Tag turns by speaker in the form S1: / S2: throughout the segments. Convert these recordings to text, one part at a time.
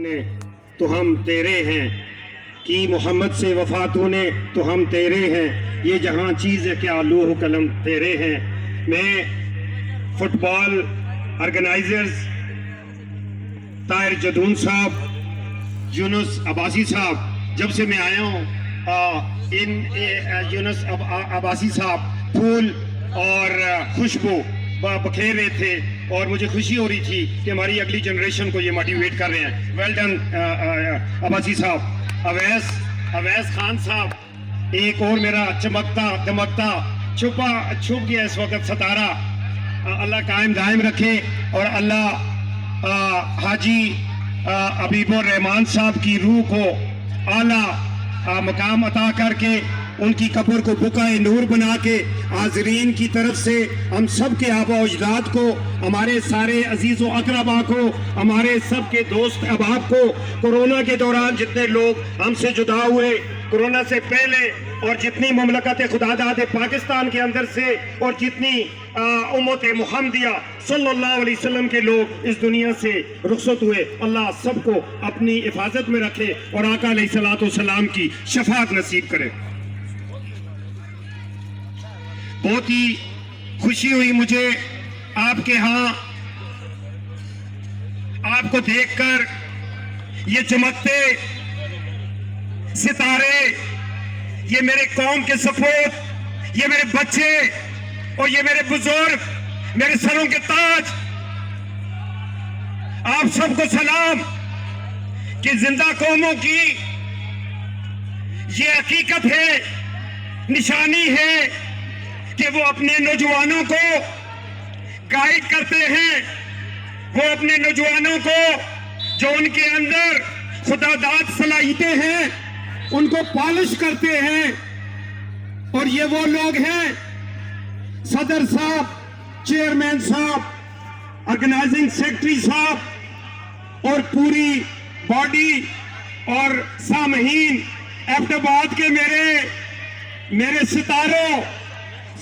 S1: तूने तो हम तेरे हैं, कि मोहम्मद से वफा तूने तो हम तेरे हैं, ये जहां चीज़ है क्या लौह कलम तेरे हैं। मैं फुटबॉल ऑर्गेनाइजर्स ताहिर जदून साहब, यूनुस अब्बासी साहब, जब से मैं आया हूँ यूनुस अब्बासी साहब फूल और खुशबू बखेर रहे थे और मुझे खुशी हो रही थी कि हमारी अगली जनरेशन को ये मोटिवेट कर रहे हैं। वेल डन अब्बासी साहब। अवैस खान साहब, एक और मेरा चमकता दमकता छुप गया इस वक्त सितारा, अल्लाह कायम दायम रखे और अल्लाह हाजी हबीबुर रहमान साहब की रूह को आला मकाम अता करके उनकी कब्र को बुकाए नूर बना के हाज़रीन की तरफ से हम सब के आबा अजदाद को, हमारे सारे अजीज़ व अक़रबा को, हमारे सब के दोस्त अहबाब को, कोरोना के दौरान जितने लोग हमसे जुदा हुए कोरोना से पहले और जितनी ममलकत खुदादाद पाकिस्तान के अंदर से और जितनी उम्मत मुहम्मदिया सल्लल्लाहु अलैहि वसल्लम के लोग इस दुनिया से रुखसत हुए, अल्लाह सबको अपनी हिफाजत में रखे और आका अलैहिस्सलातु वस्सलाम की शफाअत नसीब करे। बहुत ही खुशी हुई मुझे आपके यहाँ आपको देखकर, ये चमकते सितारे, ये मेरे कौम के सपूत, ये मेरे बच्चे और ये मेरे बुजुर्ग, मेरे सरों के ताज, आप सबको सलाम कि जिंदा कौमों की ये हकीकत है, निशानी है कि वो अपने नौजवानों को गाइड करते हैं, वो अपने नौजवानों को जो उनके अंदर खुदादाद सलाहियतें हैं उनको पॉलिश करते हैं। और ये वो लोग हैं, सदर साहब, चेयरमैन साहब, ऑर्गेनाइजिंग सेक्रेटरी साहब और पूरी बॉडी और सामहीन एबटाबाद के मेरे सितारों,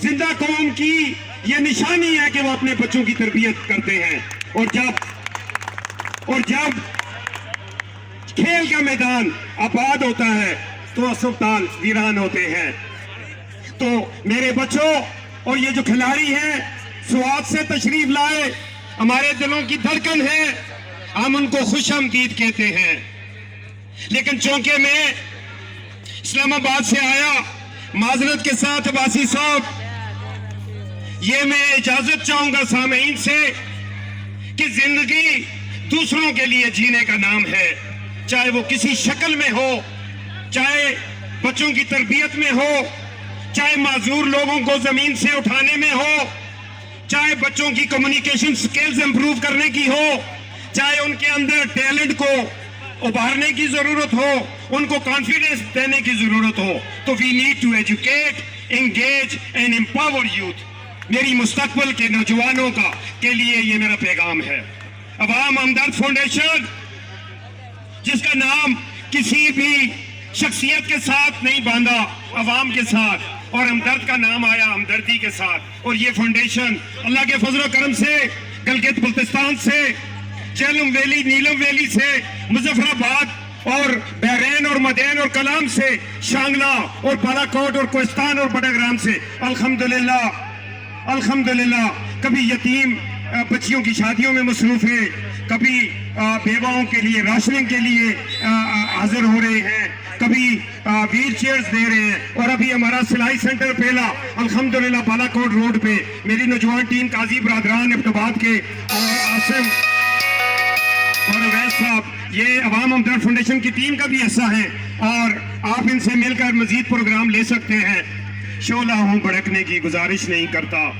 S1: जिंदा कौम की ये निशानी है कि वो अपने बच्चों की तरबियत करते हैं। और जब खेल का मैदान आबाद होता है तो अस्पताल वीरान होते हैं। तो मेरे बच्चों और ये जो खिलाड़ी हैं स्वाद से तशरीफ लाए, हमारे दिलों की धड़कन है, हम उनको खुशामदीद कहते हैं। लेकिन चूंकि मैं इस्लामाबाद से आया, माजरत के साथ अब्बासी साहब, ये मैं इजाजत चाहूंगा सामीन से कि जिंदगी दूसरों के लिए जीने का नाम है, चाहे वो किसी शक्ल में हो, चाहे बच्चों की तरबियत में हो, चाहे माजूर लोगों को जमीन से उठाने में हो, चाहे बच्चों की कम्युनिकेशन स्किल्स इंप्रूव करने की हो, चाहे उनके अंदर टैलेंट को उभारने की जरूरत हो, उनको कॉन्फिडेंस देने की जरूरत हो। तो we need to educate, engage and empower youth. मेरी मुस्तकबिल के नौजवानों के लिए ये मेरा पैगाम है। अवाम हमदर्द फाउंडेशन, जिसका नाम किसी भी शख्सियत के साथ नहीं बांधा, अवाम के साथ, और हमदर्द का नाम आया हमदर्दी के साथ। और ये फाउंडेशन अल्लाह के फजल करम से गिलगित बल्तिस्तान से, झेलम वैली, नीलम वैली से, मुजफ्फराबाद और बहरैन और मदैन और कलाम से, शांगला और बालाकोट और कोहिस्तान और बड़ाग्राम से अल्हम्दुलिल्लाह कभी यतीम बच्चियों की शादियों में मसरूफ है, कभी बेवाओं के लिए राशनिंग के लिए हाजिर हो रहे हैं, कभी व्हील चेयर्स दे रहे हैं। और अभी हमारा सिलाई सेंटर पहला अल्हम्दुलिल्लाह बालाकोट रोड पे मेरी नौजवान टीम काजी बरादरान एबटाबाद के और आसिम और अवैस साहब, ये अवाम हमदर्द फाउंडेशन की टीम का भी हिस्सा है और आप इनसे मिलकर मजीद प्रोग्राम ले सकते हैं। शोला हूं भड़कने की गुजारिश नहीं करता,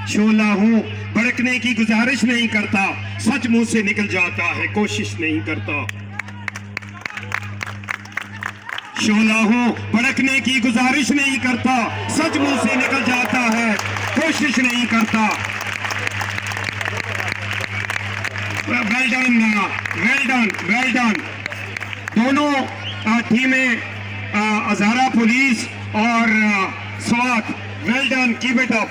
S1: शोला हूं भड़कने की गुजारिश नहीं करता, सच मुंह से निकल जाता है कोशिश नहीं करता। शोला हूं भड़कने की गुजारिश नहीं करता, सच मुंह से निकल जाता है कोशिश नहीं करता। Well done. दोनों टीमें, हजारा पुलिस और Swat, well done, keep it up.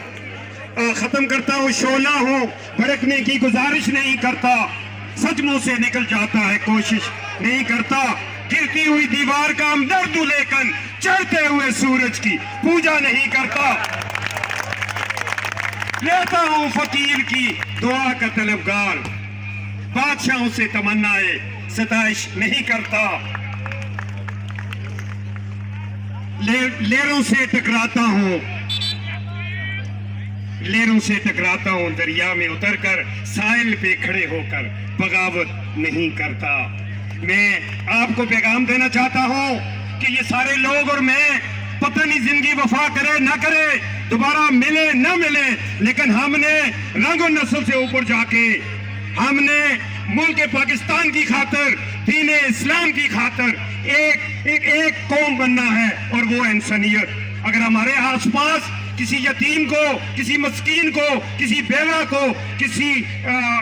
S1: खत्म करता हूं। शोला हूं भड़कने की गुजारिश नहीं करता, सच से निकल जाता है, कोशिश नहीं करता। गिरती हुई दीवार का हमदर्द लेकिन चढ़ते हुए सूरज की पूजा नहीं करता। लेता हूं फकीर की दुआ का तलबगार, बादशाहों से तमन्नाए सताइश नहीं करता। लेरों से टकराता हूं, लेरों से टकराता हूं, दरिया में उतरकर साहिल पे खड़े होकर बगावत नहीं करता। मैं आपको पैगाम देना चाहता हूं कि ये सारे लोग और मैं, पता नहीं जिंदगी वफा करे ना करे, दोबारा मिले ना मिले, लेकिन हमने रंग और नस्ल से ऊपर जाके हमने मुल्क पाकिस्तान की खातर, दीन इस्लाम की खातर एक कौम बनना है, और वो इंसानियत। अगर हमारे आसपास किसी यतीम को, किसी मस्कीन को, किसी बेवा को, किसी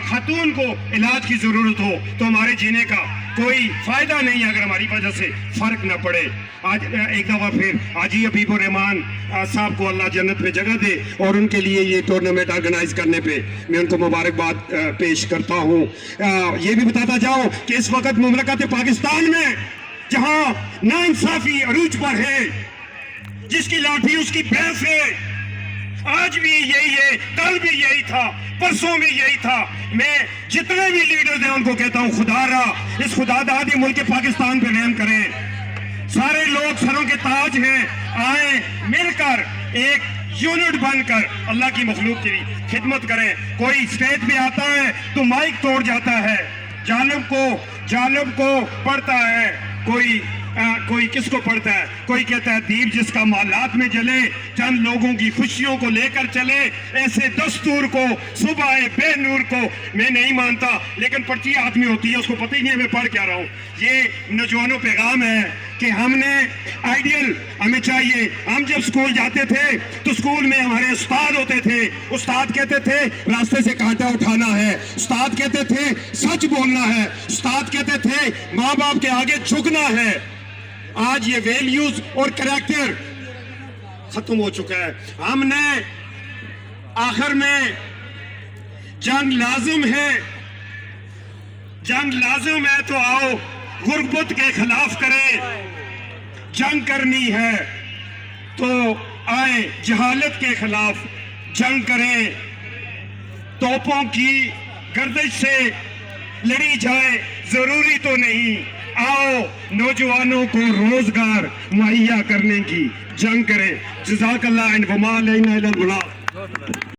S1: खातून को इलाज की जरूरत हो, तो हमारे जीने का कोई फायदा नहीं है अगर हमारी वजह से फर्क ना पड़े। आज एक दफा फिर हाजी हबीबुर रहमान साहब को अल्लाह जन्नत में जगह दे, और उनके लिए ये टूर्नामेंट ऑर्गेनाइज करने पे मैं उनको मुबारकबाद पेश करता हूँ। ये भी बताता जाऊँ कि इस वक्त मुमलकत पाकिस्तान में जहाँ नाइंसाफी अरूज पर है, जिसकी लाठी उसकी भैंस है, आज भी यही है, कल भी यही था, परसों भी यही था। मैं जितने भी लीडर्स हैं उनको कहता हूं, खुदारा इस खुदादादी मुल्क पाकिस्तान पे रहम करें। सारे लोग सरों के ताज हैं, आए मिलकर एक यूनिट बनकर अल्लाह की मखलूक की खिदमत करें। कोई स्टेज पे आता है तो माइक तोड़ जाता है, जालिम को पढ़ता है, कोई किसको पढ़ता है, कोई कहता है दीप जिसका मालात में जले, चंद लोगों की खुशियों को लेकर चले, ऐसे दस्तूर को सुबह बेनूर को मैं नहीं मानता। लेकिन पर्ची हाथ में होती है, उसको पता ही नहीं मैं पढ़ क्या रहा हूँ। ये नौजवानों पैगाम है कि हमने आइडियल हमें चाहिए। हम जब स्कूल जाते थे तो स्कूल में हमारे उस्ताद होते थे, उस्ताद कहते थे रास्ते से कांटा उठाना है, उस्ताद कहते थे सच बोलना है, उस्ताद कहते थे माँ बाप के आगे झुकना है। आज ये वैल्यूज और कैरेक्टर खत्म हो चुका है। हमने आखिर में जंग लाजिम है तो आओ गुर्बत के खिलाफ करें। जंग करनी है तो आए जहालत के खिलाफ जंग करें। तोपों की गर्दिश से लड़ी जाए जरूरी तो नहीं, आओ नौजवानों को रोजगार मुहैया करने की जंग करें। जज़ाकल्लाह एंड वमा अलैना इल्लल बलाग।